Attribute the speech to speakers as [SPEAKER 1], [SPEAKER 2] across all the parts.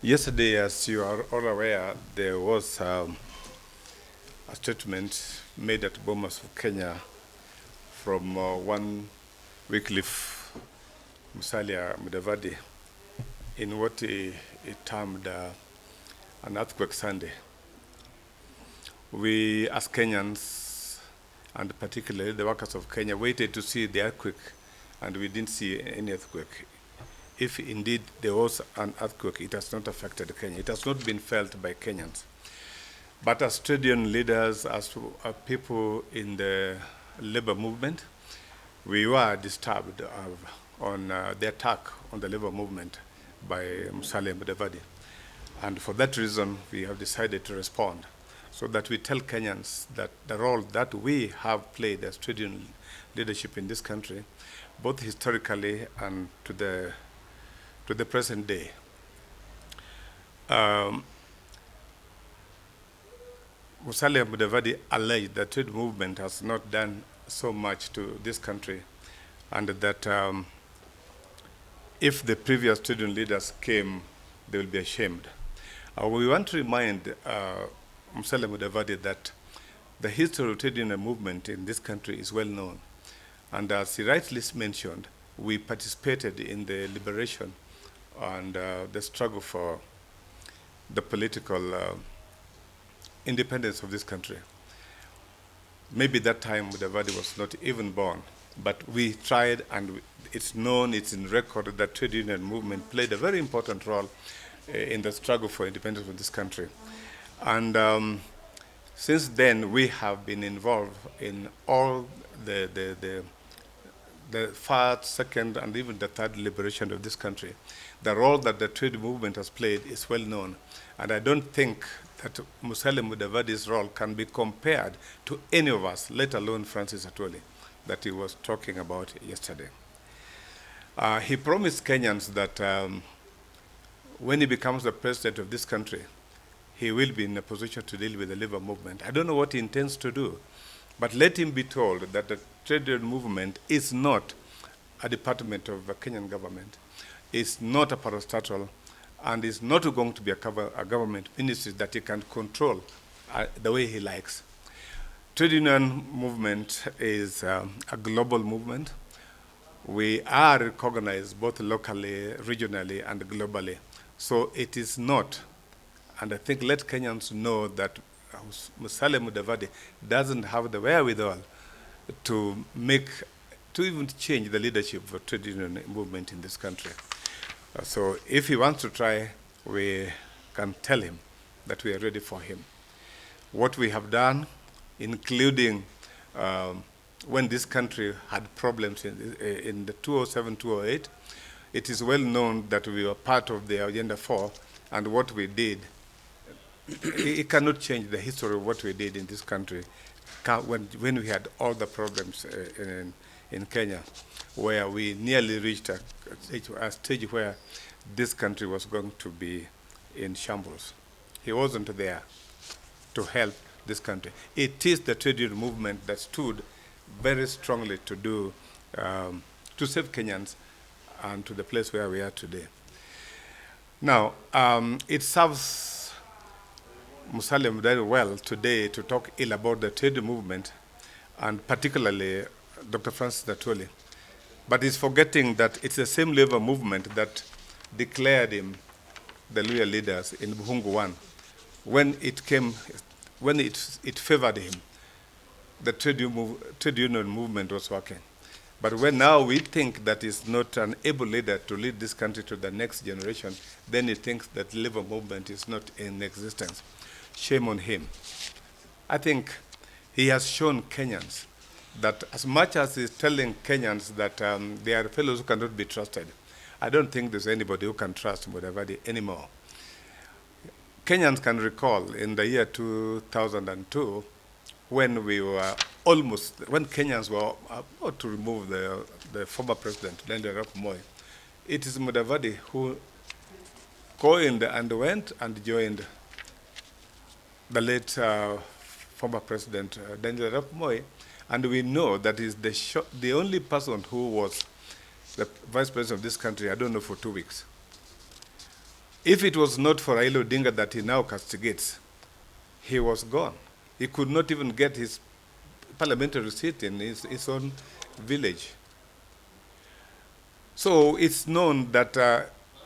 [SPEAKER 1] Yesterday, as you are all aware, there was a statement made at Bomas of Kenya from one Wycliffe Musalia Mudavadi in what he termed an earthquake Sunday. We, as Kenyans, and particularly the workers of Kenya, waited to see the earthquake, and we didn't see any earthquake. If indeed there was an earthquake, it has not affected Kenya. It has not been felt by Kenyans. But as trade union leaders, as people in the labor movement, we were disturbed on the attack on the labor movement by Musalia Mudavadi. And for that reason, we have decided to respond so that we tell Kenyans that the role that we have played as trade union leadership in this country, both historically and to the present day. Musalia Mudavadi alleged that trade movement has not done so much to this country, and that if the previous trade union leaders came, they will be ashamed. We want to remind Musalia Mudavadi that the history of trade union movement in this country is well known. And as he rightly mentioned, we participated in the liberation and the struggle for the political independence of this country. Maybe that time Mudavadi was not even born, but we tried, and it's known, it's in record, that trade union movement played a very important role in the struggle for independence of this country. And since then, we have been involved in all the first, second, and even the third liberation of this country. The role that the trade movement has played is well known, and I don't think that Musalia Mudavadi's role can be compared to any of us, let alone Francis Atwoli, that he was talking about yesterday. He promised Kenyans that when he becomes the president of this country, he will be in a position to deal with the labor movement. I don't know what he intends to do, but let him be told that the trade union movement is not a department of the Kenyan government, is not a parastatal, and is not going to be a government ministry that he can control the way he likes. Trade union movement is a global movement. We are recognized both locally, regionally, and globally. So it is not, and I think let Kenyans know that Musalia Mudavadi doesn't have the wherewithal to even change the leadership of the trade union movement in this country. So if he wants to try, we can tell him that we are ready for him. What we have done, including when this country had problems in the 2007, 2008, it is well known that we were part of the Agenda 4, and what we did, it cannot change the history of what we did in this country when we had all the problems in Kenya, where we nearly reached a stage where this country was going to be in shambles. He wasn't there to help this country. It is the trade union movement that stood very strongly to save Kenyans and to the place where we are today. Now, it serves Musalia Mudavadi well today to talk ill about the trade movement, and particularly Dr. Francis Atwoli. But he's forgetting that it's the same labor movement that declared him the loyal leaders in Buhungu 1. When it favored him, the trade union movement was working. But when now we think that he's not an able leader to lead this country to the next generation, then he thinks that the labor movement is not in existence. Shame on him. I think he has shown Kenyans that as much as he's telling Kenyans that they are fellows who cannot be trusted, I don't think there's anybody who can trust Mudavadi anymore. Kenyans can recall in the year 2002, when Kenyans were about to remove the former president, Daniel Arap Moi. It is Mudavadi who coined and went and joined the late former president, Daniel Arap Moi, and we know that is the only person who was the vice president of this country, I don't know, for 2 weeks. If it was not for Raila Odinga that he now castigates, he was gone. He could not even get his parliamentary seat in his own village. So it's known that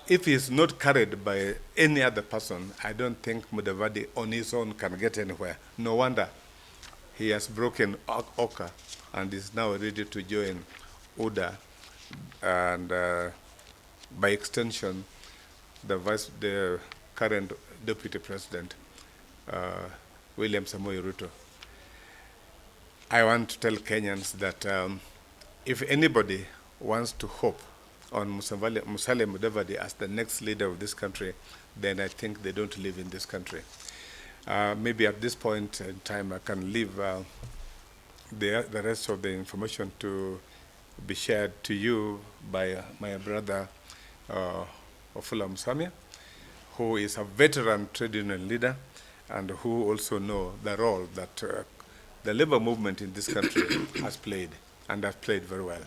[SPEAKER 1] if he is not carried by any other person, I don't think Mudavadi on his own can get anywhere. No wonder he has broken Oka and is now ready to join UDA and by extension, the current deputy president, William Samoei Ruto. I want to tell Kenyans that if anybody wants to hope on Musalia Mudavadi as the next leader of this country, then I think they don't live in this country. Maybe at this point in time, I can leave the rest of the information to be shared to you by my brother, Ofula Musamia, who is a veteran trade union leader and who also know the role that the labor movement in this country has played, and has played very well.